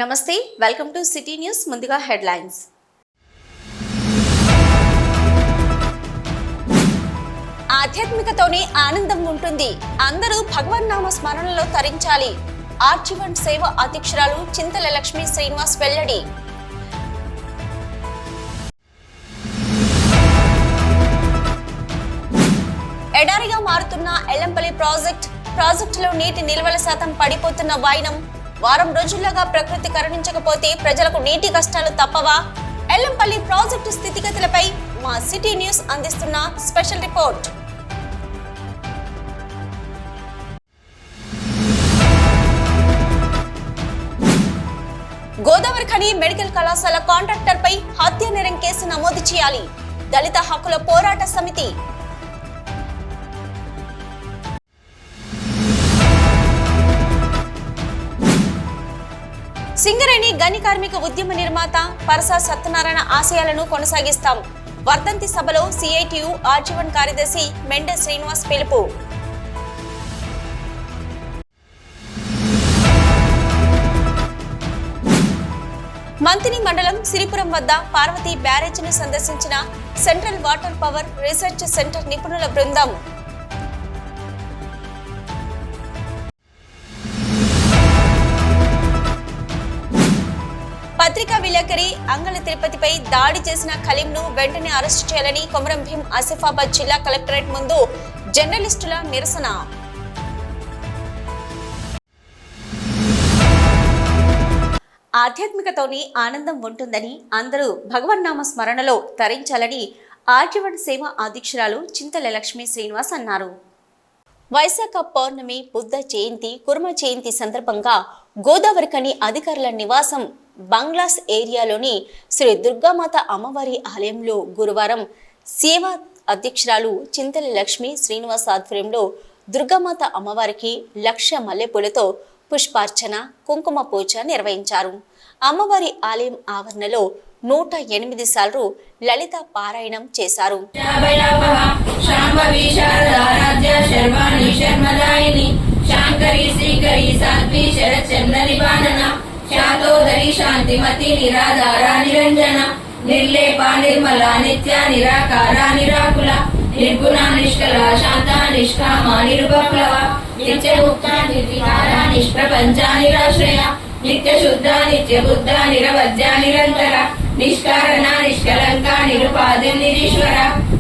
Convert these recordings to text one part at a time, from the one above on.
నమస్తే welcome to city news ముందుగా headlines ఆధ్యాత్మికతోనే ఆనందం ఉంటుంది అందరూ భగవన్నామ స్మరణలో తరించాలి ఆర్జీవన్ సేవ అధ్యక్షురాలు చింతల లక్ష్మీ శ్రీనివాస్ వెల్లడి ఎడారిగా మారుతున్న ఎల్లంపల్లి ప్రాజెక్టులో నీటి నిల్వల శాతం పడిపోతున్న వైనం వారం రోజులుగా ప్రకృతి కరుణించకపోతే ప్రజలకు నీటి కష్టాలు తప్పవా? ఎల్లంపల్లి ప్రాజెక్టు స్థితిగతులపై మా సిటీ న్యూస్ అందిస్తున్న special report. Godavari Khani medical కళాశాల కాంట్రాక్టర్ పై హత్య నేరం కేసు నమోదు చేయాలి దళిత హక్కుల పోరాట సమితి. సింగరేణి గని కార్మిక ఉద్యమ నిర్మాత పరసా సత్యనారాయణ ఆశయాలను కొనసాగిస్తాం వర్ధంతి సభలో సిఐటియు ఆర్జీవన్ కార్యదర్శి మెండే శ్రీనివాస్ పిలుపు. మంతిని మండలం సిరిపురం వద్ద పార్వతీ బ్యారేజీని సందర్శించిన central water power research centre నిపుణుల బృందం. పత్రికా విలేకరి అంగళ తిరుపతిపై దాడి చేసిన ఖలీంను వెంటనే అరెస్టు చేయాలని కొమరం భీం ఆసిఫాబాద్ జిల్లా కలెక్టరేట్ ముందు జర్నలిస్టుల నిరసన. ఆధ్యాత్మికతోనే ఆనందం ఉంటుందని అందరూ భగవన్నామ స్మరణలో తరించాలని ఆర్జీవన్ సేవ అధ్యక్షురాలు చింతల లక్ష్మీ శ్రీనివాస్ అన్నారు. వైశాఖ పౌర్ణమి, బుద్ధ జయంతి, కుర్మ జయంతి సందర్భంగా గోదావరి ఖని అధికారుల నివాసం బంగ్లాస్ ఏరియాలోని శ్రీ దుర్గామాత అమ్మవారి ఆలయంలో గురువారం సేవా అధ్యక్షురాలు చింతల లక్ష్మీ శ్రీనివాస్ ఆధ్వర్యంలో దుర్గామాత అమ్మవారికి 1,00,000 మల్లెపూలతో పుష్పార్చన, కుంకుమ పూజ నిర్వహించారు. అమ్మవారి ఆలయం ఆవరణలో 108 సార్లు లలిత పారాయణం చేశారు. శాంతోదరి శాంతిమతి నిరాధార నిరంజన నిర్లేప నిర్మల నిత్య నిరాకార నిరాకుల నిర్గుణ నిష్కల శాంత నిష్కామ నిరుపప్లవ నిత్యముక్త నిర్వికార నిష్ప్రపంచ నిరాశ్రయ నిత్య శుద్ధ నిత్య బుద్ధ నిరవధ్య నిరంతర నిష్కారణ నిష్కలంక నిరుపాది నిరీశ్వర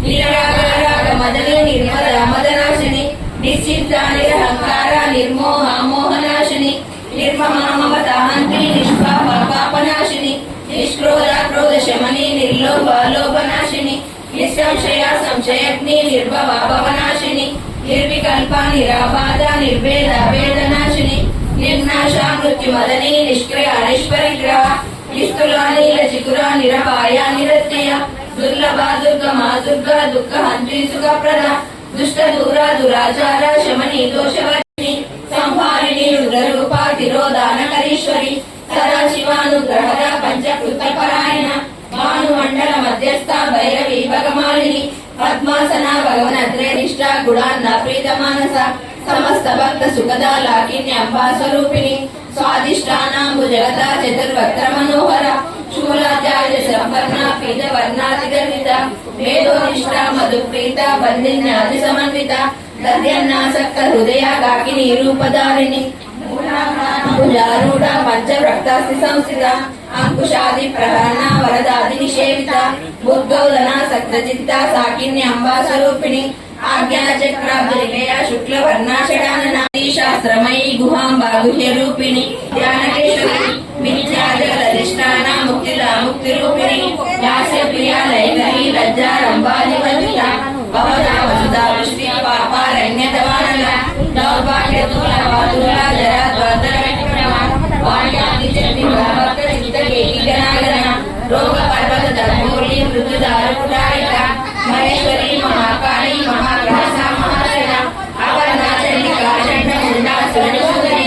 నిరాకార మదన నిర్మల మదనాశిని నిశ్చిత నిరహంకార నిర్మోహ మోహనాశిని నిర్మమామవతాంతి నిష్పాపనాశిని నిష్క్రోధ క్రోధ శమని నిర్లోభ లోభనాశిని నిస్సంశయ సంశయగ్ని నిర్భవ భవనాశిని నిర్వికల్ప నిరాబాధ నిర్వేద వేదనాశిని నిర్నాశ మృత్యుమదని నిష్క్రియ నిష్పరిగ్రహ నిస్తుల నీలచికుర నిరపాయ నిరత్యయ దుర్లభ దుర్గమా దుర్గా దుఃఖ హంత్రి సుఖప్రద దుష్ట దూర దురాచార శమని దోషవర్ణి సంహారిణి రుద్రరూపా తిరోధానకరీశ్వరి సదాశివానుగ్రహద పంచకృత పరాయణ భానుమండల మధ్యస్థ భైరవి భగమాలిని పద్మాసన భగవనద్రే నిష్ఠ గుణాన్న ప్రీత మానస సమస్త భక్త సుఖద లాకిన్యంబా స్వరూపిణి స్వాదిష్టానాంబు జగత చతుర్వక్ర మనోహర శూలాచార్య సంపన్న పీత వర్ణాతిగర్విత వేదోనిష్ట మధుప్రీత బంధిన్యాది సమన్విత దర్యన్నాసక్త హృదయ గాకిని రూపధారిణి భుజారూఢ పంచవ్రక్తాస్తి సంస్థిత అంకుశాది ప్రహరణ వరదాది నిషేవిత బుద్ధౌదన సక్తచిత్త సాకిన్యంబా స్వరూపిణి ఆజ్ఞా చక్రాబ్జలికయ శుక్ల వర్ణాషడానన శాస్త్రమయీ గుహాంబా గుహ్య రూపిణి ధ్యానకేశ్వరి మిథ్యాజగదధిష్టాన ముక్తిదా ముక్తి రూపిణి లాస్య ప్రియా లైంగరీ లజ్జారంభాదివందిత భవదా వసుదా వృష్టి పాపారణ్యతవానల దౌర్భాగ్యతుల వాతుల జరా ద్వంద్ర విక్రమ వాణ్యాది చక్తి భక్త చిత్త కేకిగణాగణ రోగ పర్వత ధర్మూర్లి మృత్యుదార పుటారిక మహేశ్వరి మహాకాళి మహాగ్రహ మహాశయ అపర్ణాచలి కాచండ ముండా సురసుందరి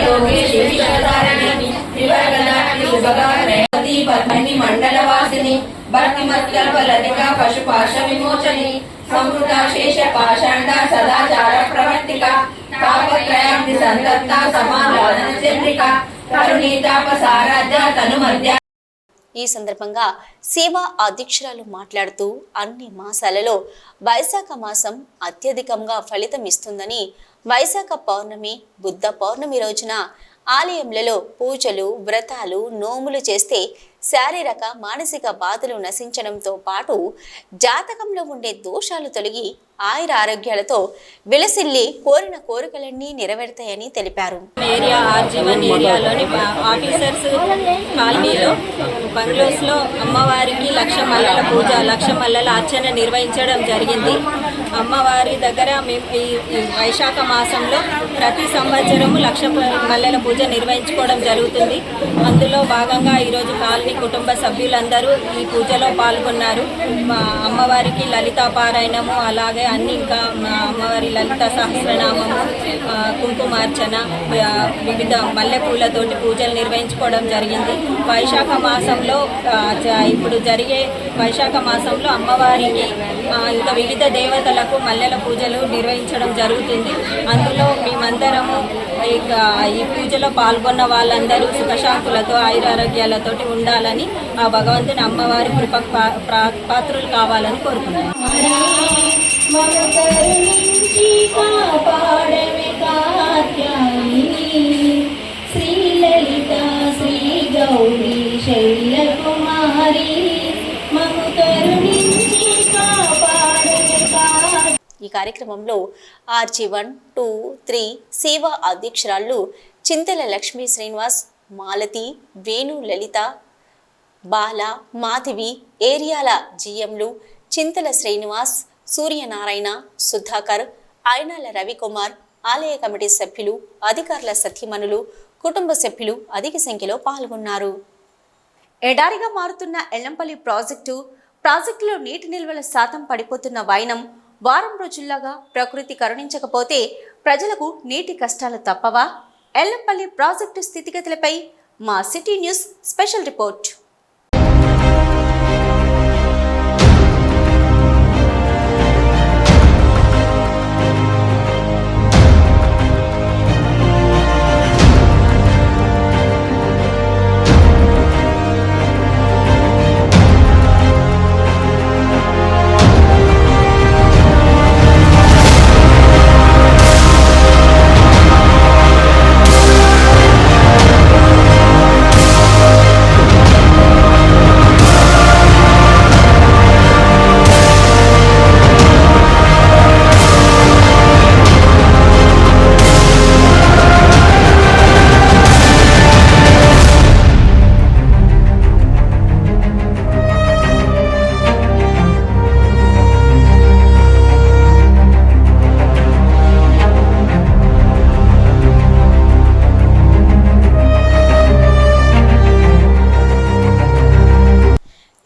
యోగేశ్వరి శతారణి వివర్గదాత్రి సుభగా రేవతి పద్మిని మండలవాసిని భక్తిమత్కల్పలతిక పశుపాశ విమోచని సంవృత శేష పాషాండ సదాచార ప్రవర్తిక పాపత్రయాబ్ది సంతప్త సమాధాన చంద్రిక నీతాపసారాధ్య తను మధ్య. ఈ సందర్భంగా సేవా అధ్యక్షురాలు మాట్లాడుతూ అన్ని మాసాలలో వైశాఖ మాసం అత్యధికంగా ఫలితం ఇస్తుందని, వైశాఖ పౌర్ణమి, బుద్ధ పౌర్ణమి రోజున ఆలయంలలో పూజలు, వ్రతాలు, నోములు చేస్తే శారీరక, మానసిక బాధలు నశించడంతో పాటు జాతకంలో ఉండే దోషాలు తొలగి ఆయుర ఆరోగ్యాలతో విలసిల్లి కోరిన కోరికలన్నీ నెరవేరుతాయని తెలిపారు. ఏరియా ఆర్జీవన్ ఏరియాలోని ఆఫీసర్స్ కాలనీలో బంగ్లోస్లో అమ్మవారికి లక్ష మల్లెల పూజ, లక్ష మల్లెల అర్చన నిర్వహించడం జరిగింది. అమ్మవారి దగ్గర మేము ఈ వైశాఖ మాసంలో ప్రతి సంవత్సరము లక్ష మల్లెల పూజ నిర్వహించుకోవడం జరుగుతుంది. అందులో భాగంగా ఈరోజు కాలనీ కుటుంబ సభ్యులందరూ ఈ పూజలో పాల్గొన్నారు. మా అమ్మవారికి లలితా పారాయణము, అలాగే అన్ని ఇంకా అమ్మవారి లలిత సహస్రనామము, కుంకుమార్చన, వివిధ మల్లెపూలతోటి పూజలు నిర్వహించుకోవడం జరిగింది. వైశాఖ మాసంలో ఇప్పుడు జరిగే వైశాఖ మాసంలో అమ్మవారికి ఇంకా వివిధ దేవతలకు మల్లెల పూజలు నిర్వహించడం జరుగుతుంది. అందులో మేమందరము ఈ పూజలో పాల్గొన్న వాళ్ళందరూ సుఖశాంతులతో ఆయురారోగ్యాలతోటి ఉండాలని ఆ భగవంతుని అమ్మవారి కృప పాత్రులు కావాలని కోరుకుంటున్నాను. ఈ కార్యక్రమంలో ఆర్జీ1, 2, 3 సేవా అధ్యక్షురాళ్ళు చింతల లక్ష్మీ శ్రీనివాస్, మాలతి, వేణు లలిత, బాల, మాధవి, ఏరియాల జీఎంలు చింతల శ్రీనివాస్, సూర్యనారాయణ, సుధాకర్, ఆయనాల రవికుమార్, ఆలయ కమిటీ సభ్యులు, అధికారుల సత్యమనులు, కుటుంబ సభ్యులు అధిక సంఖ్యలో పాల్గొన్నారు. ఎడారిగా మారుతున్న ఎల్లంపల్లి ప్రాజెక్టులో నీటి నిల్వల శాతం పడిపోతున్న వైనం వారం రోజుల్లాగా ప్రకృతి కరుణించకపోతే ప్రజలకు నీటి కష్టాలు తప్పవా? ఎల్లంపల్లి ప్రాజెక్టు స్థితిగతులపై మా సిటీ న్యూస్ స్పెషల్ రిపోర్ట్.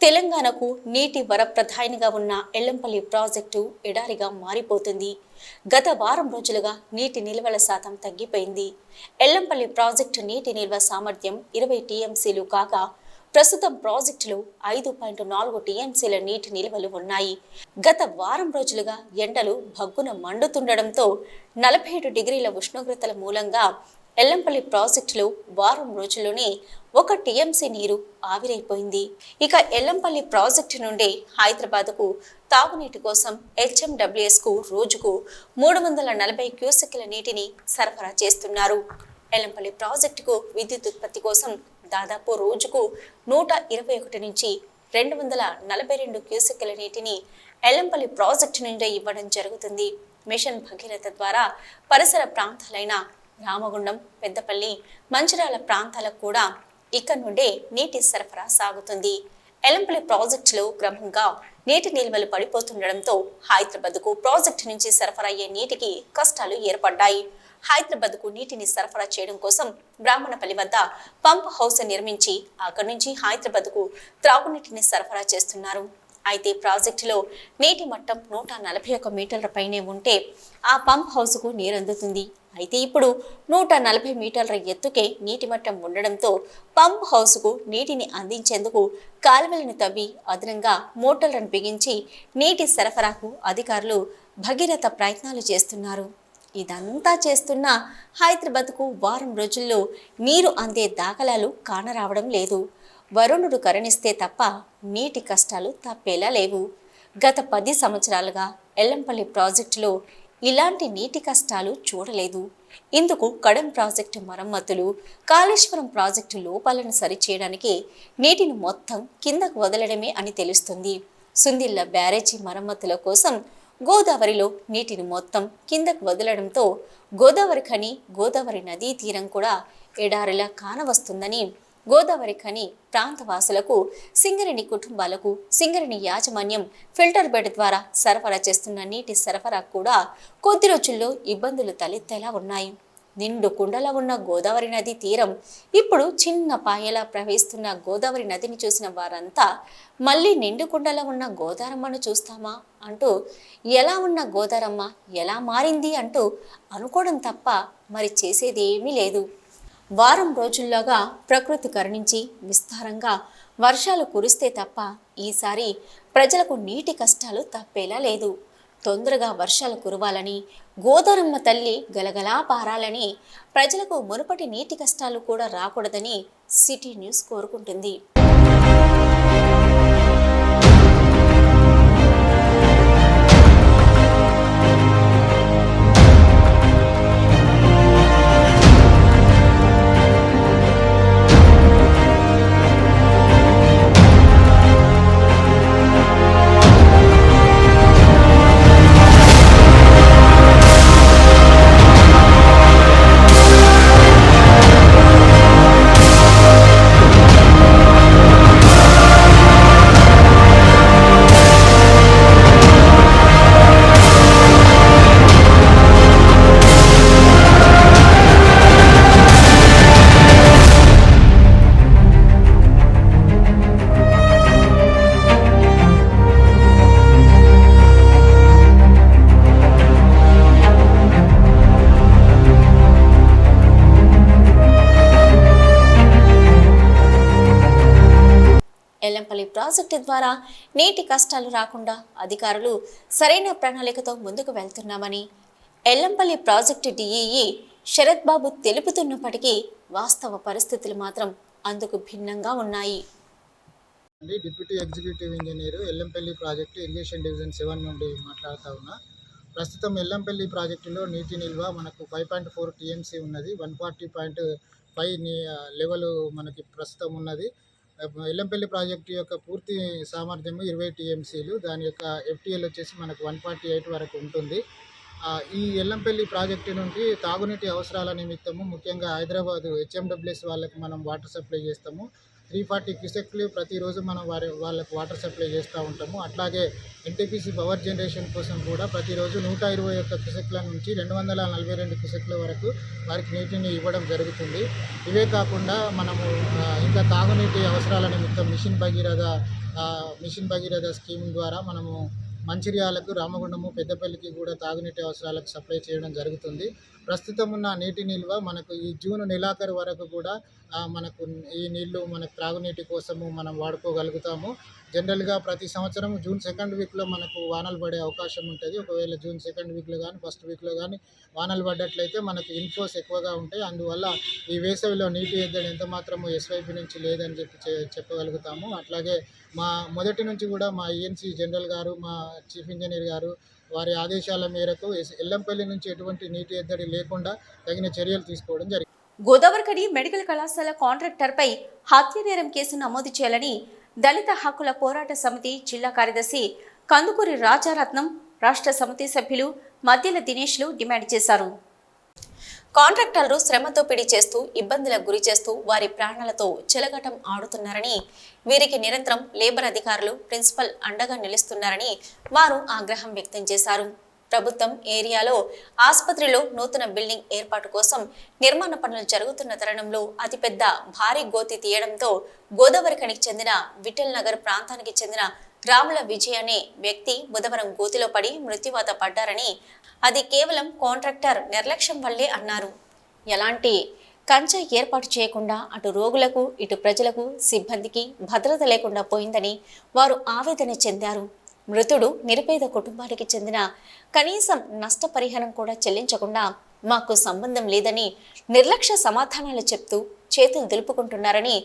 తెలంగాణకు నీటి వరప్రధానిగా ఉన్న ఎల్లంపల్లి ప్రాజెక్టు ఎడారిగా మారిపోతుంది. గత వారం రోజులుగా నీటి నిల్వల శాతం తగ్గిపోయింది. ఎల్లంపల్లి ప్రాజెక్టు నీటి నిల్వ సామర్థ్యం 20 టీఎంసీలు కాగా ప్రస్తుతం ప్రాజెక్టులో 5.4 టీఎంసీల నీటి నిల్వలు ఉన్నాయి. గత వారం రోజులుగా ఎండలు భగ్గున మండుతుండడంతో 47 డిగ్రీల ఉష్ణోగ్రతల మూలంగా ఎల్లంపల్లి ప్రాజెక్టులో వారం రోజుల్లోనే 1 టీఎంసీ నీరు ఆవిరైపోయింది. ఇక ఎల్లంపల్లి ప్రాజెక్టు నుండి హైదరాబాద్కు తాగునీటి కోసం హెచ్ఎండబ్ల్యూఎస్కు రోజుకు 340 క్యూసెక్ల నీటిని సరఫరా చేస్తున్నారు. ఎల్లంపల్లి ప్రాజెక్టుకు విద్యుత్ ఉత్పత్తి కోసం దాదాపు రోజుకు 121 నుంచి 242 క్యూసెక్ల నీటిని ఎల్లంపల్లి ప్రాజెక్టు నుండి ఇవ్వడం జరుగుతుంది. మిషన్ భగీరథ ద్వారా పరిసర ప్రాంతాలైన రామగుండం, పెద్దపల్లి, మంచిర్యాల ప్రాంతాలకు కూడా ఇక్కడి నుండే నీటి సరఫరా సాగుతుంది. ఎల్లంపల్లి ప్రాజెక్టులో క్రమంగా నీటి నిల్వలు పడిపోతుండడంతో హైదరాబాద్కు ప్రాజెక్టు నుంచి సరఫరా అయ్యే నీటికి కష్టాలు ఏర్పడ్డాయి. హైదరాబాద్కు నీటిని సరఫరా చేయడం కోసం బ్రాహ్మణపల్లి వద్ద పంప్ హౌస్ నిర్మించి అక్కడి నుంచి హైదరాబాద్కు త్రాగునీటిని సరఫరా చేస్తున్నారు. అయితే ప్రాజెక్టులో నీటి మట్టం 141 మీటర్ల పైనే ఉంటే ఆ పంప్ హౌస్కు నీరు అందుతుంది. అయితే ఇప్పుడు 140 మీటర్ల ఎత్తుకే నీటి మట్టం ఉండడంతో పంప్ హౌస్కు నీటిని అందించేందుకు కాలువలను తవ్వి అదనంగా మోటార్లను బిగించి నీటి సరఫరాకు అధికారులు భగీరథ ప్రయత్నాలు చేస్తున్నారు. ఇదంతా చేస్తున్న హైదరాబాద్కు వారం రోజుల్లో నీరు అందే దాఖలాలు కానరావడం లేదు. వరుణుడు కరుణిస్తే తప్ప నీటి కష్టాలు తప్పేలా లేవు. గత 10 సంవత్సరాలుగా ఎల్లంపల్లి ప్రాజెక్టులో ఇలాంటి నీటి కష్టాలు చూడలేదు. ఇందుకు కడెం ప్రాజెక్టు మరమ్మతులు, కాళేశ్వరం ప్రాజెక్టు లోపాలను సరిచేయడానికి నీటిని మొత్తం కిందకు వదలడమే అని తెలుస్తుంది. సుందిళ్ల బ్యారేజీ మరమ్మతుల కోసం గోదావరిలో నీటిని మొత్తం కిందకు వదలడంతో గోదావరి ఖని, గోదావరి నదీ తీరం కూడా ఎడారిలా కానవస్తుందని గోదావరి ఖని ప్రాంతవాసులకు, సింగరేణి కుటుంబాలకు సింగరేణి యాజమాన్యం ఫిల్టర్ బెడ్ ద్వారా సరఫరా చేస్తున్న నీటి సరఫరా కూడా కొద్ది రోజుల్లో ఇబ్బందులు తలెత్తేలా ఉన్నాయి. నిండు కుండలా ఉన్న గోదావరి నది తీరం ఇప్పుడు చిన్న పాయలా ప్రవహిస్తున్న గోదావరి నదిని చూసిన వారంతా మళ్ళీ నిండు కుండలా ఉన్న గోదారమ్మను చూస్తామా అంటూ, ఎలా ఉన్న గోదారమ్మ ఎలా మారింది అంటూ అనుకోవడం తప్ప మరి చేసేది ఏమీ లేదు. వారం రోజుల్లోగా ప్రకృతి కరుణించి విస్తారంగా వర్షాలు కురిస్తే తప్ప ఈసారి ప్రజలకు నీటి కష్టాలు తప్పేలా లేదు. తొందరగా వర్షాలు కురవాలని, గోదారమ్మ తల్లి గలగలా పారాలని, ప్రజలకు మునుపటి నీటి కష్టాలు కూడా రాకూడదని సిటీ న్యూస్ కోరుకుంటుంది. ఎల్లంపల్లి ప్రాజెక్టు ద్వారా నీటి కష్టాలు రాకుండా అధికారులు సరైన ప్రణాళికతో ముందుకు వెళ్తున్నామని ఎల్లంపల్లి ప్రాజెక్టు డిఈఈ శరత్ బాబు తెలుపుతున్నప్పటికీ వాస్తవ పరిస్థితులు మాత్రం అందుకు భిన్నంగా ఉన్నాయి. Deputy executive engineer Yellampalli project irrigation division 7 నుండి మాట్లాడుతూ ఉన్నా. ప్రస్తుతం ఎల్లంపల్లి ప్రాజెక్టులో నీటి నిల్వ మనకు 5.4 టీఎంసీ ఉన్నది. 140.5 లెవెల్ మనకి ప్రస్తుతం ఉన్నది. ఎల్లంపల్లి ప్రాజెక్టు యొక్క పూర్తి సామర్థ్యము 20 టీఎంసీలు. దాని యొక్క ఎఫ్టీఎల్ వచ్చేసి మనకు 148 వరకు ఉంటుంది. ఈ ఎల్లంపల్లి ప్రాజెక్టు నుండి తాగునీటి అవసరాల నిమిత్తము ముఖ్యంగా హైదరాబాదు హెచ్ఎండబ్ల్యూఎస్ వాళ్ళకి మనం వాటర్ సప్లై చేస్తాము. 340 క్యూసెక్లు ప్రతిరోజు మనం వాళ్ళకు వాటర్ సప్లై చేస్తూ ఉంటాము. అట్లాగే ఎన్టీపీసీ పవర్ జనరేషన్ కోసం కూడా ప్రతిరోజు 121 క్యూసెక్ల నుంచి 242 క్యూసెక్ల వరకు వారికి నీటిని ఇవ్వడం జరుగుతుంది. ఇవే కాకుండా మనము ఇంకా తాగునీటి అవసరాల నిమిత్తం మిషన్ భగీరథ స్కీమ్ ద్వారా మనము మంచిర్యాలకు, రామగుండము, పెద్దపల్లికి కూడా తాగునీటి అవసరాలకు సప్లై చేయడం జరుగుతుంది. ప్రస్తుతం ఉన్న నీటి నిల్వ మనకు ఈ జూన్ నెలాఖరు వరకు కూడా మనకు ఈ నీళ్లు మనకు త్రాగునీటి కోసము మనం వాడుకోగలుగుతాము. జనరల్గా ప్రతి సంవత్సరం జూన్ 2nd వీక్లో మనకు వానలు పడే అవకాశం ఉంటుంది. ఒకవేళ జూన్ 2nd వీక్లో కానీ 1st వీక్లో కానీ వానలు పడ్డట్లయితే మనకు ఇన్ఫ్లోస్ ఎక్కువగా ఉంటాయి. అందువల్ల ఈ వేసవిలో నీటి ఎద్దడి ఎంత మాత్రము ఎస్వైపీ నుంచి లేదని చెప్పగలుగుతాము. అట్లాగే మా మొదటి నుంచి కూడా మా ఈఎన్సీ జనరల్ గారు, మా చీఫ్ ఇంజనీర్ గారు వారి ఆదేశాల మేరకు ఎల్లంపల్లి నుంచి ఎటువంటి నీటి ఎద్దడి లేకుండా తగిన చర్యలు తీసుకోవడం జరిగింది. గోదావరి ఖని మెడికల్ కళాశాల కాంట్రాక్టర్పై హత్య నేరం కేసు నమోదు చేయాలని దళిత హక్కుల పోరాట సమితి జిల్లా కార్యదర్శి కందుకూరి రాజారత్నం, రాష్ట్ర సమితి సభ్యులు మధ్యల దినేష్లు డిమాండ్ చేశారు. కాంట్రాక్టర్లు శ్రమతో పిడి చేస్తూ ఇబ్బందులకు గురి చేస్తూ వారి ప్రాణాలతో చెలగటం ఆడుతున్నారని, వీరికి నిరంతరం లేబర్ అధికారులు, ప్రిన్సిపల్ అండగా నిలుస్తున్నారని వారు ఆగ్రహం వ్యక్తం చేశారు. ప్రభుత్వం ఏరియాలో ఆసుపత్రిలో నూతన బిల్డింగ్ ఏర్పాటు కోసం నిర్మాణ పనులు జరుగుతున్న తరుణంలో అతిపెద్ద భారీ గోతి తీయడంతో గోదావరి ఖనికి చెందిన విఠల్ నగర్ ప్రాంతానికి చెందిన రాముల విజయ్ అనే వ్యక్తి బుధవారం గోతిలో పడి మృత్యువాత పడ్డారని, అది కేవలం కాంట్రాక్టర్ నిర్లక్ష్యం వల్లే అన్నారు. ఎలాంటి కంచె ఏర్పాటు చేయకుండా అటు రోగులకు, ఇటు ప్రజలకు, సిబ్బందికి భద్రత లేకుండా పోయిందని వారు ఆవేదన చెందారు. మృతుడు నిరుపేద కుటుంబానికి చెందిన కనీసం నష్టపరిహారం కూడా చెల్లించకుండా మాకు సంబంధం లేదని నిర్లక్ష్య సమాధానాలు చెప్తూ చేతులు దులుపుకుంటున్నారని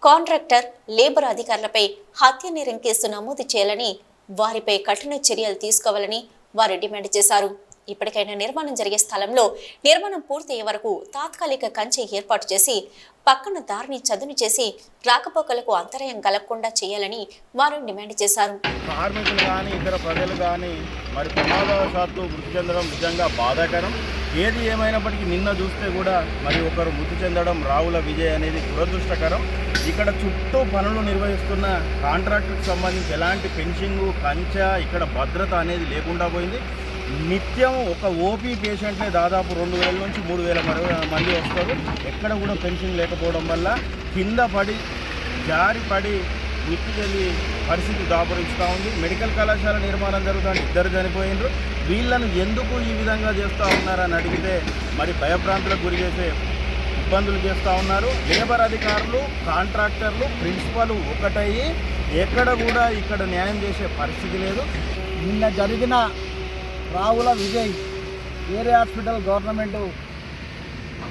కాంట్రాక్టర్, లేబర్ అధికారులపై హత్య నేరం కేసు నమోదు చేయాలని, వారిపై కఠిన చర్యలు తీసుకోవాలని వారు డిమాండ్ చేశారు. ఇప్పటికైనా నిర్మాణం జరిగే స్థలంలో నిర్మాణం పూర్తయ్యే వరకు తాత్కాలిక కంచె ఏర్పాటు చేసి పక్కన దారిని చదును చేసి రాకపోకలకు అంతరాయం కలగకుండా చేయాలని వారు డిమాండ్ చేశారు. కార్మికులు కానీ ఇతర ప్రజలు కానీ మరి ప్రమాదవశాత్తు మృతి చెందడం నిజంగా బాధాకరం. ఏది ఏమైనప్పటికీ నిన్న చూస్తే కూడా మరి ఒకరు మృతి చెందడం రావుల విజయ్ అనేది దురదృష్టకరం. ఇక్కడ చుట్టూ పనులు నిర్వహిస్తున్న కాంట్రాక్టర్కి సంబంధించి ఎలాంటి ఫెన్సింగు, కంచె, ఇక్కడ భద్రత అనేది లేకుండా పోయింది. నిత్యం ఒక ఓపీ పేషెంట్నే దాదాపు 2000 నుంచి 3000 మంది వస్తారు. ఎక్కడ కూడా ఫెన్సింగ్ లేకపోవడం వల్ల కింద పడి జారిపడి మృతి చెంది పరిస్థితి దాపురిస్తూ ఉంది. మెడికల్ కళాశాల నిర్మాణం జరుగుతుంది, 2 చనిపోయినారు. వీళ్ళను ఎందుకు ఈ విధంగా చేస్తూ ఉన్నారని అడిగితే మరి భయభ్రాంతులకు గురి చేసే ఇబ్బందులు చేస్తూ ఉన్నారు. లేబర్ అధికారులు, కాంట్రాక్టర్లు, ప్రిన్సిపల్ ఒకటయ్యి ఎక్కడ కూడా ఇక్కడ న్యాయం చేసే పరిస్థితి లేదు. నిన్న జరిగిన Ravula Vijay area hospital government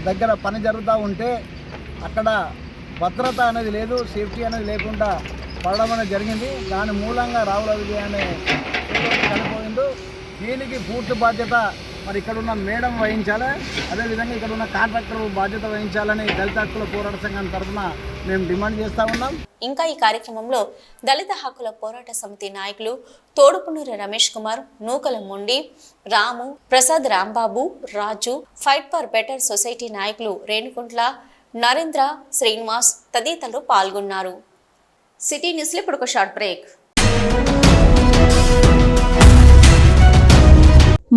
దగ్గర పని జరుగుతూ ఉంటే అక్కడ భద్రత అనేది లేదు, సేఫ్టీ అనేది లేకుండా పడడం అనేది జరిగింది. దాని మూలంగా రావుల విజయ్ అనే చనిపోయిండు. దీనికి పూర్తి బాధ్యత మరి ఇక్కడ ఉన్న మేడం వహించాలి, అదేవిధంగా ఇక్కడ ఉన్న కాంట్రాక్టర్ బాధ్యత వహించాలని దళిత హక్కుల పోరాట సంఘం తరఫున మేము డిమాండ్ చేస్తూ ఉన్నాం. ఇంకా ఈ కార్యక్రమంలో దళిత హక్కుల పోరాట సమితి నాయకులు తోడుపునూరి రమేష్ కుమార్, నూకల మొండి, రాము, ప్రసాద్, రాంబాబు, రాజు, ఫైట్ ఫర్ బెటర్ సొసైటీ నాయకులు రేణుకుంట్ల, నరేంద్ర, శ్రీనివాస్ తదితరులు పాల్గొన్నారు. సిటీ న్యూస్లో ఇప్పుడు ఒక షార్ట్ బ్రేక్.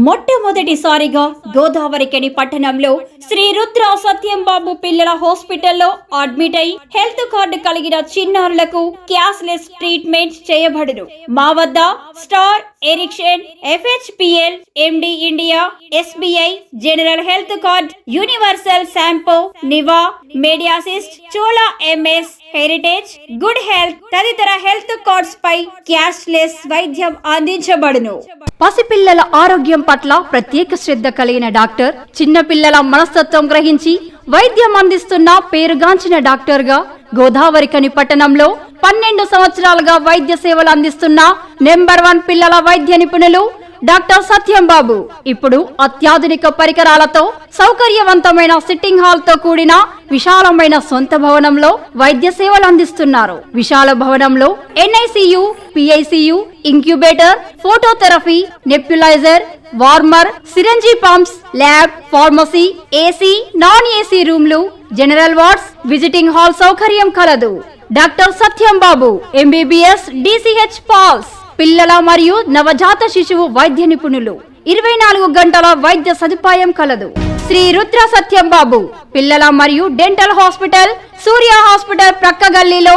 మొట్టమొదటిసారిగా గోదావరికని పట్టణంలో శ్రీ రుద్ర సత్యంబాబు పిల్లల హాస్పిటల్లో అడ్మిట్ అయి హెల్త్ కార్డు కలిగిన చిన్నారులకు క్యాష్లెస్ ట్రీట్మెంట్ చేయబడును. మా వద్ద Star, Ericson, FHPL, MD India, SBI, general health card, Universal Sompo, Niva, Medi Assist, Chola MS, Heritage, Good Health తదితర హెల్త్ కార్డ్స్ పై క్యాష్లెస్ వైద్యం అందించబడును. పసిపిల్లల ఆరోగ్యం పట్ల ప్రత్యేక శ్రద్ధ కలిగిన డాక్టర్, చిన్నపిల్లల మనస్తత్వం గ్రహించి వైద్యం అందిస్తున్న పేరుగాంచిన డాక్టర్ గా గోదావరికని పట్టణంలో 12 సంవత్సరాలుగా వైద్య సేవలు అందిస్తున్న నెంబర్ 1 పిల్లల వైద్య నిపుణులు డాక్టర్ సత్యంబాబు ఇప్పుడు అత్యాధునిక పరికరాలతో సౌకర్యవంతమైన సిట్టింగ్ హాల్ తో కూడిన విశాలమైన సొంత భవనంలో వైద్య సేవలు అందిస్తున్నారు. విశాల భవనంలో NICU, PICU, incubator, phototherapy, nebulizer, warmer, సిరంజీ pumps, lab, pharmacy, AC, non AC రూమ్లు, జనరల్ వార్డ్స్, విజిటింగ్ హాల్ సౌకర్యం కలదు. డాక్టర్ సత్యంబాబు MBBS, DCH పాల్స్, పిల్లల మరియు నవజాత శిశువు వైద్య నిపుణులు, 24 గంటల వైద్య సదుపాయం కలదు. శ్రీ రుద్ర సత్యంబాబు పిల్లల మరియు డెంటల్ హాస్పిటల్, సూర్య హాస్పిటల్ ప్రక్క గల్లీలో,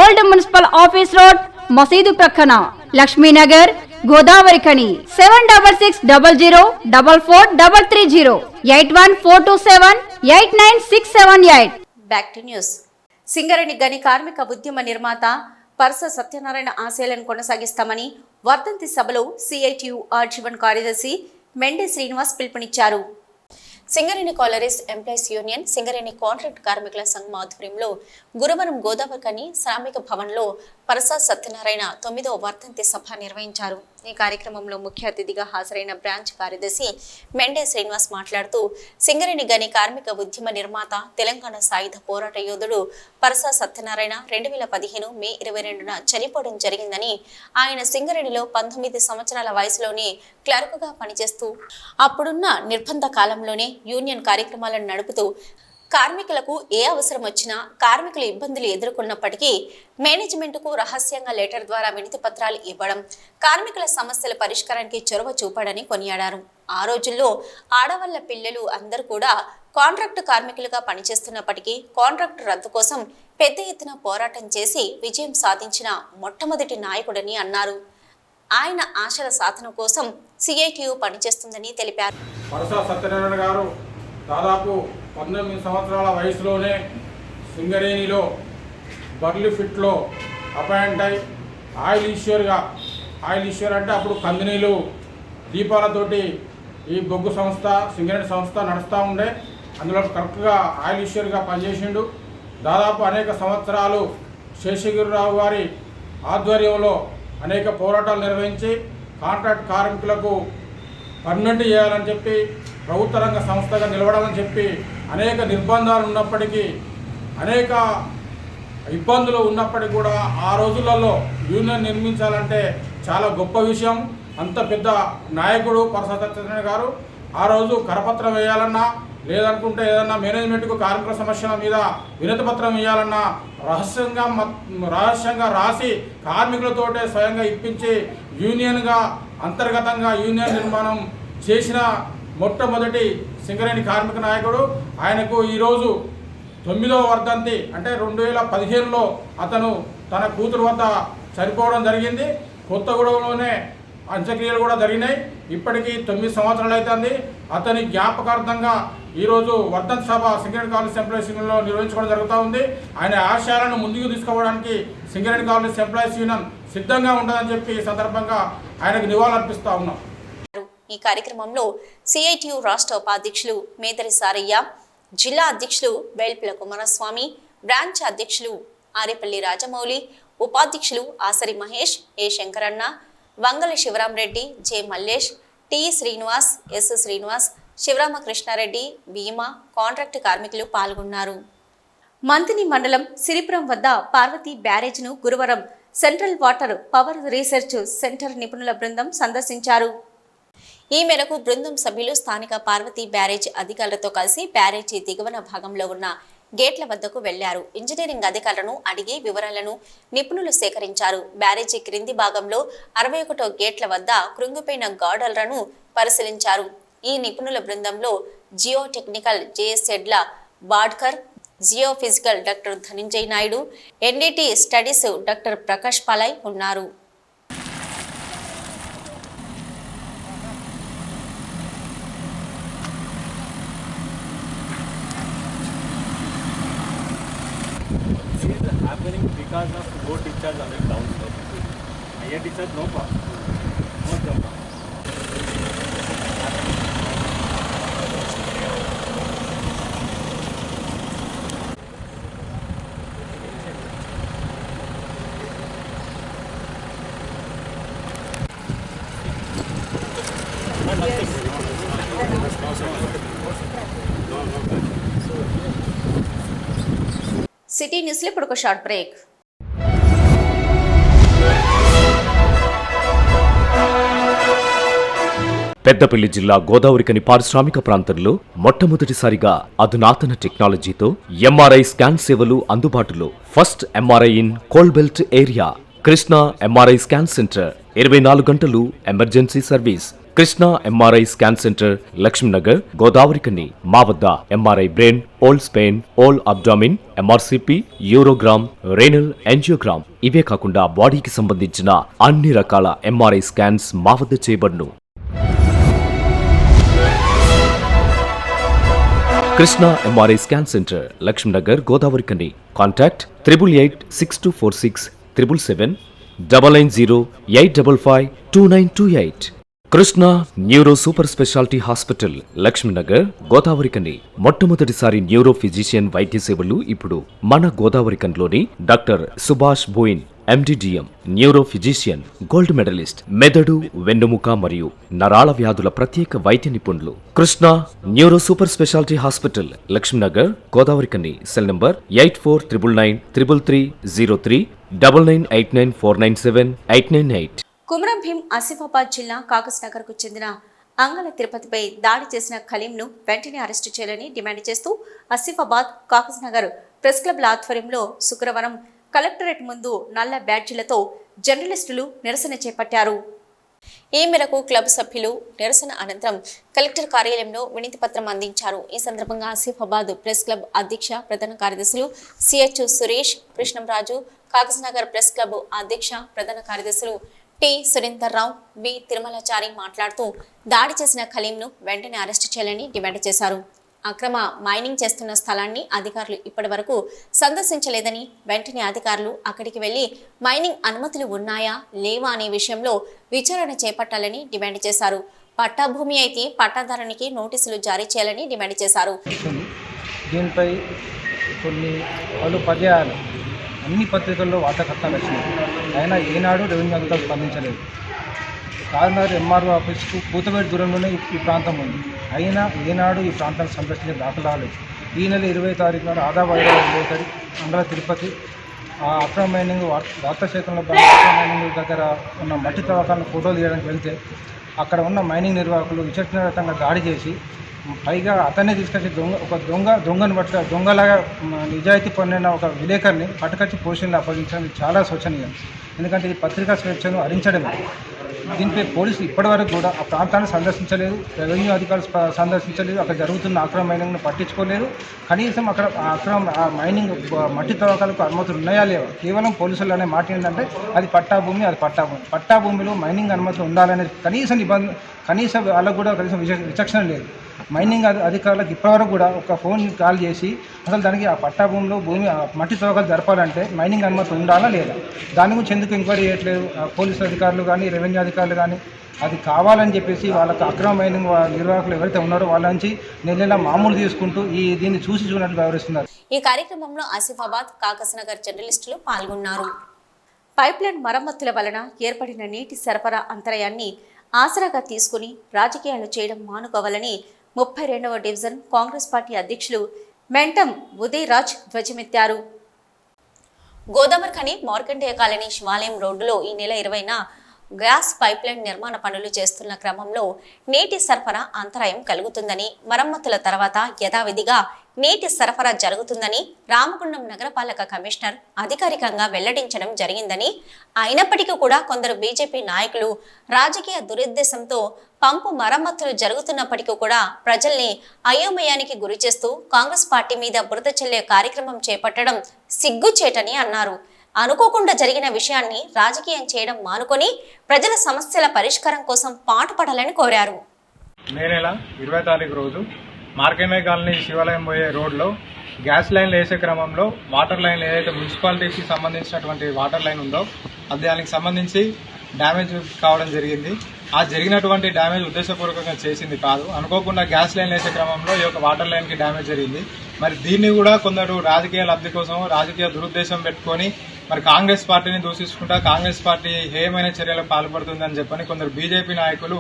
ఓల్డ్ మున్సిపల్ ఆఫీస్ రోడ్, మసీదు ప్రక్కన, Lakshmi Nagar, Godavarikhani. 7600004430, 8142789678. Back to news. Singareni గని కార్మిక ఉద్యమ నిర్మాత పరస సత్యనారాయణ ఆశయాలను కొనసాగిస్తామని వర్ధంతి సభలో CITU ఆర్జీవన్ కార్యదర్శి మెండే శ్రీనివాస్ పిలుపునిచ్చారు. Singareni collieries employees union, Singareni contract కార్మికుల సంఘం ఆధ్వర్యంలో గురువారం గోదావరికని శ్రామిక భవన్లో పరస సత్యనారాయణ 9వ వర్ధంతి సభ నిర్వహించారు. ఈ కార్యక్రమంలో ముఖ్య అతిథిగా హాజరైన బ్రాంచ్ కార్యదర్శి మెండే శ్రీనివాస్ మాట్లాడుతూ సింగరేణి గని కార్మిక ఉద్యమ నిర్మాత, తెలంగాణ సాయుధ పోరాట యోధుడు పరస సత్యనారాయణ 2015 మే 22న చనిపోవడం జరిగిందని, ఆయన సింగరేణిలో 19 సంవత్సరాల వయసులోనే క్లర్క్గా పనిచేస్తూ అప్పుడున్న నిర్బంధ కాలంలోనే యూనియన్ కార్యక్రమాలను నడుపుతూ కార్మికులకు ఏ అవసరం వచ్చినా కార్మికులు ఇబ్బందులు ఎదుర్కొన్నప్పటికీ మేనేజ్మెంట్కు రహస్యంగా లెటర్ ద్వారా వినతి పత్రాలు ఇవ్వడం, కార్మికుల సమస్యల పరిష్కారానికి చొరవ చూపాడని కొనియాడారు. ఆ రోజుల్లో ఆడవాళ్ల పిల్లలు అందరూ కూడా కాంట్రాక్టు కార్మికులుగా పనిచేస్తున్నప్పటికీ కాంట్రాక్టు రద్దు కోసం పెద్ద ఎత్తున పోరాటం చేసి విజయం సాధించిన మొట్టమొదటి నాయకుడని అన్నారు. ఆయన ఆశల సాధన కోసం CITU పనిచేస్తుందని తెలిపారు. పరస సత్యనారాయణ గారు దాదాపు 19 సంవత్సరాల వయసులోనే సింగరేణిలో బర్లీ ఫిట్లో అపాయింట్ అయి ఆయిల్ ఈశ్వర్గా ఆయిల్ ఇష్యూర్ అంటే అప్పుడు కంపెనీలు దీపాలతోటి ఈ బొగ్గు సంస్థ సింగరేణి సంస్థ నడుస్తూ ఉండే. అందులో కరెక్ట్గా ఆయిల్ ఇష్యూర్గా పనిచేసిండు. దాదాపు అనేక సంవత్సరాలు శేషగిరిరావు గారి ఆధ్వర్యంలో అనేక పోరాటాలు నిర్వహించి కాంట్రాక్ట్ కార్మికులకు పర్మనెంట్ చేయాలని చెప్పి ప్రభుత్వ రంగ సంస్థగా నిలబడాలని చెప్పి అనేక నిర్బంధాలు ఉన్నప్పటికీ అనేక ఇబ్బందులు ఉన్నప్పటికీ కూడా ఆ రోజులలో యూనియన్ నిర్మించాలంటే చాలా గొప్ప విషయం. అంత పెద్ద నాయకుడు పరస సత్యనారాయణ గారు ఆ రోజు కరపత్రం వేయాలన్నా లేదనుకుంటే ఏదన్నా మేనేజ్మెంట్కు కార్మికుల సమస్యల మీద వినతి పత్రం వేయాలన్నా రహస్యంగా రాసి కార్మికులతోటే స్వయంగా ఇప్పించి యూనియన్గా అంతర్గతంగా యూనియన్ నిర్మాణం చేసిన మొట్టమొదటి సింగరేణి కార్మిక నాయకుడు. ఆయనకు ఈరోజు 9వ వర్ధంతి అంటే 2015లో అతను తన కూతురు వద్ద చనిపోవడం జరిగింది. కొత్తగూడెంలోనే అంత్యక్రియలు కూడా జరిగినాయి. ఇప్పటికీ 9 సంవత్సరాలు అవుతుంది. అతని జ్ఞాపకార్థంగా ఈరోజు వర్ధంతి సభ సింగరేణి కాలేజ్ ఎంప్లాయీస్ యూనియన్లో నిర్వహించుకోవడం జరుగుతూ ఉంది. ఆయన ఆశయాలను ముందుకు తీసుకోవడానికి సింగరేణి కాలేజ్ ఎంప్లాయీస్ యూనియన్ సిద్ధంగా ఉంటుందని చెప్పి ఈ సందర్భంగా ఆయనకు నివాళులర్పిస్తూ ఉన్నాం. ఈ కార్యక్రమంలో సిఐటియు రాష్ట్ర ఉపాధ్యక్షులు మేదరి సారయ్య, జిల్లా అధ్యక్షులు వేల్పుల కుమారస్వామి, బ్రాంచ్ అధ్యక్షులు ఆరేపల్లి రాజమౌళి, ఉపాధ్యక్షులు Asari Mahesh, A Shankaranna, Vangala Sivaramareddy, J Mallesh, T Srinivas, S Srinivas, Sivaramakrishnareddy, Bhima, contract కార్మికులు పాల్గొన్నారు. మంతిని మండలం సిరిపురం వద్ద పార్వతీ బ్యారేజ్ను గురువారం central water power research centre నిపుణుల బృందం సందర్శించారు. ఈ మేరకు బృందం సభ్యులు స్థానిక పార్వతీ బ్యారేజ్ అధికారులతో కలిసి బ్యారేజీ దిగువన భాగంలో ఉన్న గేట్ల వద్దకు వెళ్లారు. ఇంజనీరింగ్ అధికారులను అడిగి వివరాలను నిపుణులు సేకరించారు. బ్యారేజీ క్రింది భాగంలో 61 గేట్ల వద్ద కృంగిపోయిన గార్డర్లను పరిశీలించారు. ఈ నిపుణుల బృందంలో జియో టెక్నికల్ జేఎస్ఎడ్ల Badkar, geo physical doctor Dhananjay Naidu, NDT studies doctor Prakash Palay ఉన్నారు. Happening because of low discharge on the downslope. Higher discharge, no problem. No jump. City న్యూస్లో ఇప్పుడు ఒక షార్ట్ బ్రేక్. పెద్దపల్లి జిల్లా గోదావరికని పారిశ్రామిక ప్రాంతంలో మొట్టమొదటిసారిగా అధునాతన టెక్నాలజీతో ఎంఆర్ఐ స్కాన్ సేవలు అందుబాటులో. First MRI in coal belt area. Krishna MRI scan centre 24 గంటలు emergency service. Krishna MRI scan centre, Lakshminagar, Godavarikhani. మా వద్ద MRI brain, whole spine, whole abdomen, MRCP, urogram, renal angiogram, ఇవే కాకుండా బాడీకి సంబంధించిన అన్ని రకాల ఎంఆర్ఐ స్కాన్స్ మా వద్ద చేయబడును. Krishna MRI scan centre, Lakshminagar, Godavarikhani. Contact 888646 777 990 855 2928. Krishna neuro super speciality hospital, Lakshminagar, Godavarikhani. మొట్టమొదటిసారి న్యూరో ఫిజిషియన్ వైద్య సేవలు ఇప్పుడు మన గోదావరికన్లోని doctor Subhash Boyin, MD DM, neuro physician, gold medallist, మెదడు, వెన్నుముక మరియు నరాల వ్యాధుల ప్రత్యేక వైద్య నిపుణులు. Krishna neuro super speciality hospital, Lakshminagar, Godavarikhani. Cell number 84993303 9989497898. Kumaram Bheem Asifabad జిల్లా కాగజ్నగర్ కు చెందిన అంగళ తిరుపతిపై దాడి చేసిన ఖలీంను వెంటనే అరెస్టు చేయాలని డిమాండ్ చేస్తూ ఆసిఫాబాద్ కాగజ్నగర్ ప్రెస్ క్లబ్ ఆధ్వర్యంలో శుక్రవారం కలెక్టరేట్ ముందు నల్ల బ్యాడ్జీలతో జర్నలిస్టులు నిరసన చేపట్టారు. ఈ మేరకు క్లబ్ సభ్యులు నిరసన అనంతరం కలెక్టర్ కార్యాలయంలో వినతి పత్రం అందించారు. ఈ సందర్భంగా ఆసిఫాబాద్ ప్రెస్ క్లబ్ అధ్యక్ష ప్రధాన కార్యదర్శులు CH Suresh, Krishnamraju, Kagaznagar press club అధ్యక్ష ప్రధాన కార్యదర్శులు టి సురేందర్ రావు, బి తిరుమలాచారి మాట్లాడుతూ దాడి చేసిన ఖలీంను వెంటనే అరెస్టు చేయాలని డిమాండ్ చేశారు. అక్రమ మైనింగ్ చేస్తున్న స్థలాన్ని అధికారులు ఇప్పటివరకు సందర్శించలేదని, వెంటనే అధికారులు అక్కడికి వెళ్లి మైనింగ్ అనుమతులు ఉన్నాయా లేవా అనే విషయంలో విచారణ చేపట్టాలని డిమాండ్ చేశారు. పట్టా భూమి అయితే పట్టాదారునికి నోటీసులు జారీ చేయాలని డిమాండ్ చేశారు. దీనిపై పలు పర్యాయాలు అన్ని పత్రికల్లో వార్తాకథనాలు వచ్చినాయి. అయినా ఏనాడు రెవెన్యూ అధికారులు స్పందించలేదు. కార్నర్ ఎంఆర్ఓ ఆఫీస్కు కూతవేటి దూరంలోనే ఈ ప్రాంతం ఉంది. అయినా ఏనాడు ఈ ప్రాంతాన్ని సందర్శించే దాఖలాలు. ఈ నెల 20వ తారీఖు నాడు ఆదాబాద్ రిలేటెడ్ మండల తిరుపతి అక్రమ మైనింగ్ వార్తా శాఖలో అక్రమ మైనింగ్ దగ్గర ఉన్న మట్టి తవ్వకాలను ఫోటోలు తీయడానికి వెళ్తే అక్కడ ఉన్న మైనింగ్ నిర్వాహకులు విచక్షణరహితంగా దాడి చేసి, పైగా అతన్నే తీసుకొచ్చి దొంగను దొంగలాగా నిజాయితీ పొందిన ఒక విలేకరిని పట్టుకొచ్చి పోషన్లు అప్పగించడం చాలా శోచనీయం. ఎందుకంటే ఇది పత్రికా స్వేచ్ఛను హరించడమే. దీనిపై పోలీసులు ఇప్పటివరకు కూడా ఆ ప్రాంతాన్ని సందర్శించలేదు, రెవెన్యూ అధికారులు సందర్శించలేదు, అక్కడ జరుగుతున్న అక్రమ మైనింగ్ను పట్టించుకోలేదు. కనీసం అక్కడ ఆ మైనింగ్ మట్టి తవ్వకాలకు అనుమతులు ఉన్నాయా లేవా? కేవలం పోలీసులు అనే మాట ఏంటంటే అది పట్టాభూమి, అది పట్టాభూమి. పట్టాభూమిలో మైనింగ్ అనుమతులు ఉండాలనే కనీస వాళ్ళకు కూడా కనీసం విచక్షణ లేదు. మైనింగ్ అధికారులకు ఇప్పటివరకు కూడా ఒక ఫోన్ కాల్ చేసి అసలు దానికి ఆ పట్టాభూమిలో మట్టి తవ్వకాలు జరపాలంటే మైనింగ్ అనుమతి ఉండాలా లేదా, దాని గురించి ఎందుకు ఎంక్వైరీ చేయట్లేదు పోలీసు అధికారులు కానీ రెవెన్యూ అధికారులు కానీ? అది కావాలని చెప్పేసి వాళ్ళకు అక్రమ మైనింగ్ నిర్వాహకులు ఎవరైతే ఉన్నారో వాళ్ళ నుంచి నెల మామూలు తీసుకుంటూ దీన్ని చూసి చూడట్లు వ్యవహరిస్తున్నారు. ఈ కార్యక్రమంలో ఆసిఫాబాద్, కాకసనగర్ జర్నలిస్టులు పాల్గొన్నారు. పైప్లైన్ మరమ్మతుల వలన ఏర్పడిన నీటి సరఫరా అంతరాయాన్ని ఆసరాగా తీసుకుని రాజకీయాలు చేయడం మానుకోవాలని 32వ డివిజన్ కాంగ్రెస్ పార్టీ అధ్యక్షులు మెంటం ఉదయరాజ్ ధ్వజమెత్తారు. గోదావరిఖని మార్కండేయ కాలనీ శివాలయం రోడ్డులో ఈ నెల 20న గ్యాస్ పైప్లైన్ నిర్మాణ పనులు చేస్తున్న క్రమంలో నీటి సరఫరా అంతరాయం కలుగుతుందని, మరమ్మతుల తర్వాత యథావిధిగా నీటి సరఫరా జరుగుతుందని రామగుండం నగరపాలక కమిషనర్ అధికారికంగా వెల్లడించడం జరిగిందని, అయినప్పటికీ కూడా కొందరు బీజేపీ నాయకులు రాజకీయ దురుద్దేశంతో పంపు మరమ్మతులు జరుగుతున్నప్పటికీ కూడా ప్రజల్ని అయోమయానికి గురి చేస్తూ కాంగ్రెస్ పార్టీ మీద బురద చల్లే కార్యక్రమం చేపట్టడం సిగ్గుచేటని అన్నారు. అనుకోకుండా జరిగిన విషయాన్ని రాజకీయం చేయడం మానుకొని ప్రజల సమస్యల పరిష్కారం కోసం పాటుపడాలని కోరారు. మే నెల 20వ తారీఖు రోజు మార్కండేయ కాలనీ శివాలయం పోయే రోడ్లో గ్యాస్ లైన్లు వేసే క్రమంలో వాటర్ లైన్లు ఏదైతే మున్సిపాలిటీకి సంబంధించినటువంటి వాటర్ లైన్ ఉందో అది దానికి సంబంధించి డ్యామేజ్ కావడం జరిగింది. ఆ జరిగినటువంటి డ్యామేజ్ ఉద్దేశపూర్వకంగా చేసింది కాదు. అనుకోకుండా గ్యాస్ లైన్ వేసే క్రమంలో ఈ యొక్క వాటర్ లైన్కి డ్యామేజ్ జరిగింది. మరి దీన్ని కూడా కొందరు రాజకీయ లబ్ధి కోసం రాజకీయ దురుద్దేశం పెట్టుకొని మరి కాంగ్రెస్ పార్టీని దూషించుకుంటా కాంగ్రెస్ పార్టీ హేయమైన చర్యలకు పాల్పడుతుందని చెప్పని కొందరు బీజేపీ నాయకులు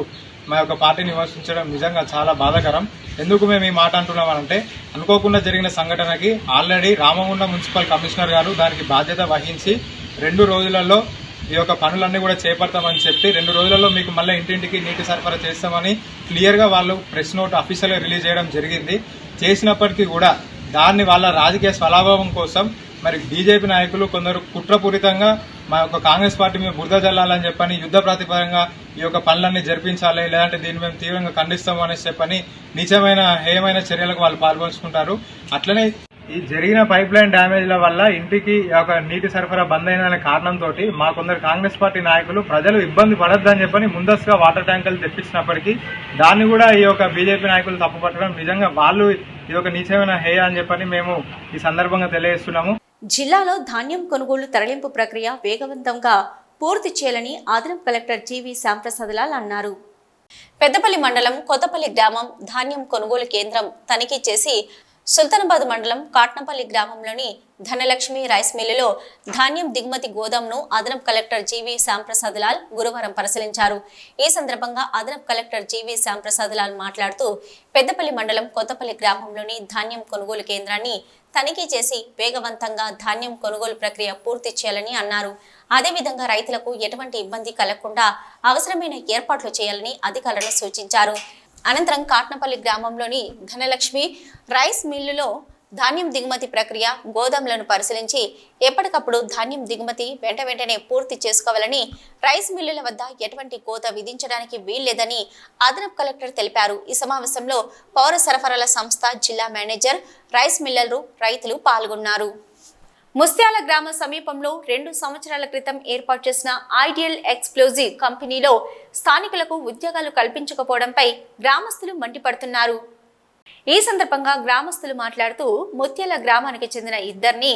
మా యొక్క పార్టీని విమర్శించడం నిజంగా చాలా బాధాకరం. ఎందుకు మేము ఈ మాట అంటున్నామనంటే, అనుకోకుండా జరిగిన సంఘటనకి ఆల్రెడీ రామగుండం మున్సిపల్ కమిషనర్ గారు దానికి బాధ్యత వహించి 2 రోజులలో ఈ యొక్క పనులన్నీ కూడా చేపడతామని చెప్పి 2 రోజులలో మీకు మళ్ళీ ఇంటింటికి నీటి సరఫరా చేస్తామని క్లియర్గా వాళ్ళు ప్రెస్ నోట్ అఫీషియల్గా రిలీజ్ చేయడం జరిగింది. చేసినప్పటికీ కూడా దాన్ని వాళ్ళ రాజకీయ స్వలాభం కోసం మరి బీజేపీ నాయకులు కొందరు కుట్రపూరితంగా మా యొక్క కాంగ్రెస్ పార్టీ మీద బురద జల్లాలని చెప్పని యుద్ధ ప్రాతిపదంగా ఈ యొక్క పనులన్నీ జరిపించాలి, లేదంటే దీన్ని మేము తీవ్రంగా ఖండిస్తాము అనేసి చెప్పని నీచమైన హేయమైన చర్యలకు వాళ్ళు పాల్పంచుకుంటారు. అట్లనే ఈ జరిగిన పైప్ లైన్ డ్యామేజ్ల వల్ల ఇంటికి ఒక నీటి సరఫరా బంద్ అయిన కారణంతో మా కొందరు కాంగ్రెస్ పార్టీ నాయకులు ప్రజలు ఇబ్బంది పడొద్దని చెప్పని ముందస్తుగా వాటర్ ట్యాంకులు తెప్పించినప్పటికీ దాన్ని కూడా ఈ యొక్క బీజేపీ నాయకులు తప్పుపట్టడం నిజంగా వాళ్ళు ఇది ఒక నీచమైన హేయ అని చెప్పని మేము ఈ సందర్భంగా తెలియజేస్తున్నాము. జిల్లాలో ధాన్యం కొనుగోలు తరలింపు ప్రక్రియ వేగవంతంగా పూర్తి చేయాలని అదనపు కలెక్టర్ జీవీ శ్యాంప్రసాద్ అన్నారు. పెద్దపల్లి మండలం కొత్తపల్లి గ్రామం ధాన్యం కొనుగోలు కేంద్రం తనిఖీ చేసి సుల్తానాబాద్ మండలం కాట్నపల్లి గ్రామంలోని ధనలక్ష్మి రైస్ మిల్లులో ధాన్యం దిగుమతి గోదాంను అదనపు కలెక్టర్ జీవీ శ్యాంప్రసాద్ గురువారం పరిశీలించారు. ఈ సందర్భంగా అదనపు కలెక్టర్ జీవీ శ్యాంప్రసాద్ మాట్లాడుతూ పెద్దపల్లి మండలం కొత్తపల్లి గ్రామంలోని ధాన్యం కొనుగోలు కేంద్రాన్ని తనిఖీ చేసి వేగవంతంగా ధాన్యం కొనుగోలు ప్రక్రియ పూర్తి చేయాలని అన్నారు. అదేవిధంగా రైతులకు ఎటువంటి ఇబ్బంది కలగకుండా అవసరమైన ఏర్పాట్లు చేయాలని అధికారులను సూచించారు. అనంతరం కాట్నపల్లి గ్రామంలోని ధనలక్ష్మి రైస్ మిల్లులో ధాన్యం దిగుమతి ప్రక్రియ గోదాంలను పరిశీలించి ఎప్పటికప్పుడు ధాన్యం దిగుమతి వెంటనే పూర్తి చేసుకోవాలని, రైస్ మిల్లుల వద్ద ఎటువంటి కోత విధించడానికి వీల్లేదని అదనపు కలెక్టర్ తెలిపారు. ఈ సమావేశంలో పౌర సరఫరాల సంస్థ జిల్లా మేనేజర్, రైస్ మిల్లర్లు, రైతులు పాల్గొన్నారు. ముస్త్యాల గ్రామ సమీపంలో 2 సంవత్సరాల క్రితం ఏర్పాటు చేసిన ఐడియల్ ఎక్స్ప్లోజివ్ కంపెనీలో స్థానికులకు ఉద్యోగాలు కల్పించకపోవడంపై గ్రామస్తులు మండిపడుతున్నారు. ఈ సందర్భంగా గ్రామస్తులు మాట్లాడుతూ ముత్యాల గ్రామానికి చెందిన ఇద్దరిని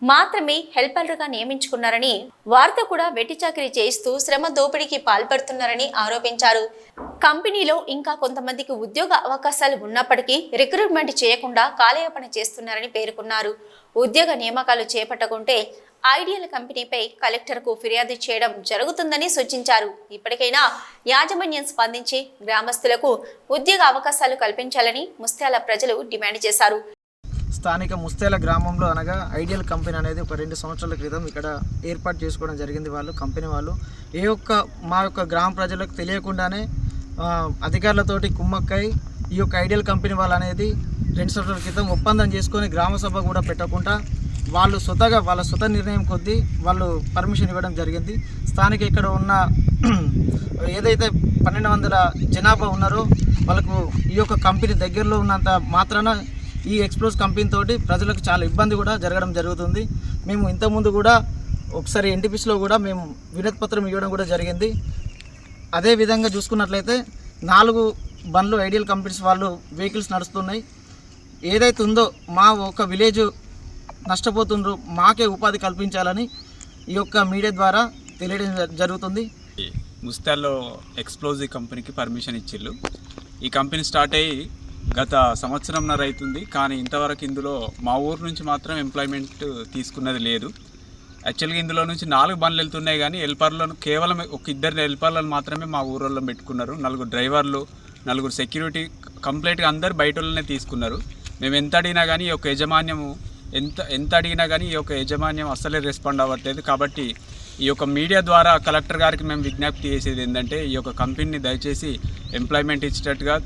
మాత్రమే హెల్పర్లుగా నియమించుకున్నారని, వారితో కూడా వెట్టి చాకిరీ చేస్తూ శ్రమ దోపిడీకి పాల్పడుతున్నారని ఆరోపించారు. కంపెనీలో ఇంకా కొంతమందికి ఉద్యోగ అవకాశాలు ఉన్నప్పటికీ రిక్రూట్మెంట్ చేయకుండా కాలయాపన చేస్తున్నారని పేర్కొన్నారు. ఉద్యోగ నియామకాలు చేపట్టకుంటే ఐడియల్ కంపెనీపై కలెక్టర్కు ఫిర్యాదు చేయడం జరుగుతుందని సూచించారు. ఇప్పటికైనా యాజమాన్యం స్పందించి గ్రామస్తులకు ఉద్యోగ అవకాశాలు కల్పించాలని ముత్యాల ప్రజలు డిమాండ్ చేశారు. స్థానిక ముస్తేల గ్రామంలో అనగా ఐడియల్ కంపెనీ అనేది ఒక 2 సంవత్సరాల క్రితం ఇక్కడ ఏర్పాటు చేసుకోవడం జరిగింది. కంపెనీ వాళ్ళు మా యొక్క గ్రామ ప్రజలకు తెలియకుండానే అధికారులతోటి కుమ్మక్కై ఈ యొక్క ఐడియల్ కంపెనీ వాళ్ళు అనేది 2 సంవత్సరాల క్రితం ఒప్పందం చేసుకొని గ్రామ సభ కూడా పెట్టకుండా వాళ్ళు వాళ్ళ స్వత నిర్ణయం కొద్దీ వాళ్ళు పర్మిషన్ ఇవ్వడం జరిగింది. స్థానిక ఇక్కడ ఉన్న ఏదైతే 1200 జనాభా ఉన్నారో వాళ్ళకు ఈ యొక్క కంపెనీ దగ్గరలో ఉన్నంత మాత్రాన ఈ ఎక్స్ప్లోజ్ కంపెనీ తోటి ప్రజలకు చాలా ఇబ్బంది కూడా జరగడం జరుగుతుంది. మేము ఇంతకుముందు కూడా ఒకసారి ఎన్టీపీసీలో కూడా మేము వినతి పత్రం ఇవ్వడం కూడా జరిగింది. అదేవిధంగా చూసుకున్నట్లయితే 4 బండ్లు ఐడియల్ కంపెనీస్ వాళ్ళు వెహికల్స్ నడుస్తున్నాయి. ఏదైతే ఉందో మా ఒక విలేజ్ నష్టపోతుండ్రో మాకే ఉపాధి కల్పించాలని ఈ యొక్క మీడియా ద్వారా తెలియడం జరుగుతుంది. ముత్యాల్లో ఎక్స్ప్లోజివ్ కంపెనీకి పర్మిషన్ ఇచ్చిళ్ళు. ఈ కంపెనీ స్టార్ట్ అయ్యి గత సంవత్సరంన్నర అవుతుంది. కానీ ఇంతవరకు ఇందులో మా ఊరు నుంచి మాత్రం ఎంప్లాయ్మెంట్ తీసుకున్నది లేదు. యాక్చువల్గా ఇందులో నుంచి 4 బండ్లు వెళ్తున్నాయి, కానీ హెల్పర్లను కేవలం ఒక 2 హెల్పర్లను మాత్రమే మా ఊళ్ళో పెట్టుకున్నారు. 4 డ్రైవర్లు, 4 సెక్యూరిటీ, కంప్లీట్గా అందరు బయట వాళ్ళనే తీసుకున్నారు. మేము ఎంత అడిగినా కానీ ఈ యొక్క యజమాన్యము ఎంత అడిగినా కానీ ఈ యొక్క యజమాన్యం అస్సలే రెస్పాండ్ అవ్వట్లేదు. కాబట్టి ఈ యొక్క మీడియా ద్వారా కలెక్టర్ గారికి మేము విజ్ఞప్తి చేసేది ఏంటంటే ఈ యొక్క కంపెనీని దయచేసి ఎంప్లాయ్మెంట్ ఇచ్చేటట్టుగా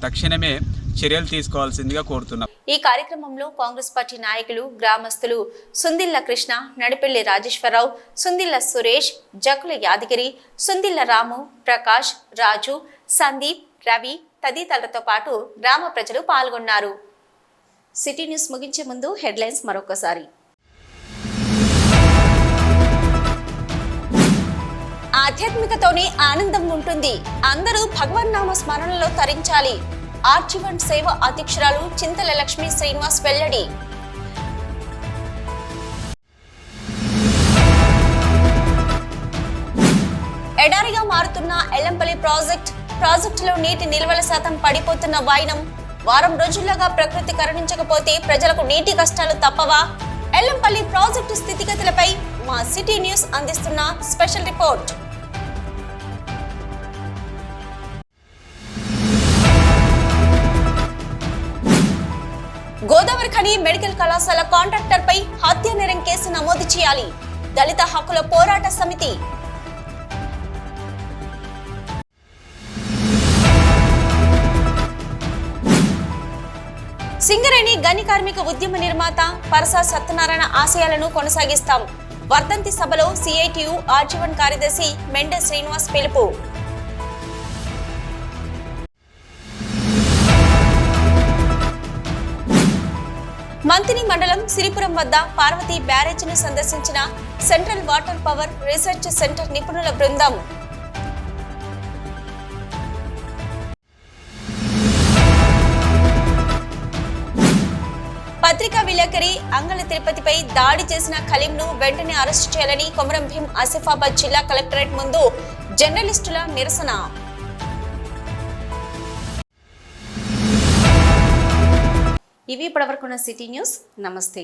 తక్షణమే చర్యలు తీసుకోవాల్సిందిగా కోరుతున్నాం. ఈ కార్యక్రమంలో కాంగ్రెస్ పార్టీ నాయకులు, గ్రామస్తులు సుందిల్ల కృష్ణ, నడిపెల్లి రాజేశ్వరరావు, సుందిల్ల సురేష్, జకుల యాదగిరి, సుందిల్ల రాము, ప్రకాష్, రాజు, సందీప్, రవి తదితరులతో పాటు గ్రామ ప్రజలు పాల్గొన్నారు. సిటీ న్యూస్ ముగించే ముందు హెడ్లైన్స్ మరొకసారి. ఆధ్యాత్మికతోనే ఆనందం ఉంటుంది. అందరూ భగవన్ నామ స్మరణలో తరించాలి. ఆర్జీవన్ సేవ అధ్యక్షురాలు చింతల లక్ష్మీ శ్రీనివాస్ వెల్లడి. ఎడారిగా మారుతున్న ఎల్లంపల్లి ప్రాజెక్టులో నీటి నిల్వల శాతం పడిపోతున్న వైనం. వారం రోజులుగా ప్రకృతి కరుణించకపోతే ప్రజలకు నీటి కష్టాలు తప్పవా? ఎల్లంపల్లి ప్రాజెక్టు స్థితిగతులపై మా సిటీ న్యూస్ అందిస్తున్న special report. Godavari Khani medical కళాశాల కాంట్రాక్టర్ పై హత్య నేరం కేసు నమోదు చేయాలి. దళిత హక్కుల పోరాట సమితి. సింగరేణి గని కార్మిక ఉద్యమ నిర్మాత పరసా సత్యనారాయణ ఆశయాలను కొనసాగిస్తాం. వర్ధంతి సభలో సిఐటియు ఆర్జీవన్ కార్యదర్శి మెండే శ్రీనివాస్ పిలుపు. మంతిని మండలం సిరిపురం వద్ద పార్వతీ బ్యారేజ్ను సందర్శించిన central water power research centre నిపుణుల బృందం. పత్రికా విలేకరి అంగళ తిరుపతిపై దాడి చేసిన ఖలీంను వెంటనే అరెస్టు చేయాలని కొమరం భీం ఆసిఫాబాద్ జిల్లా కలెక్టరేట్ ముందు జర్నలిస్టుల నిరసన. ఇవి ఇప్పటివరకున్న సిటీ న్యూస్. నమస్తే.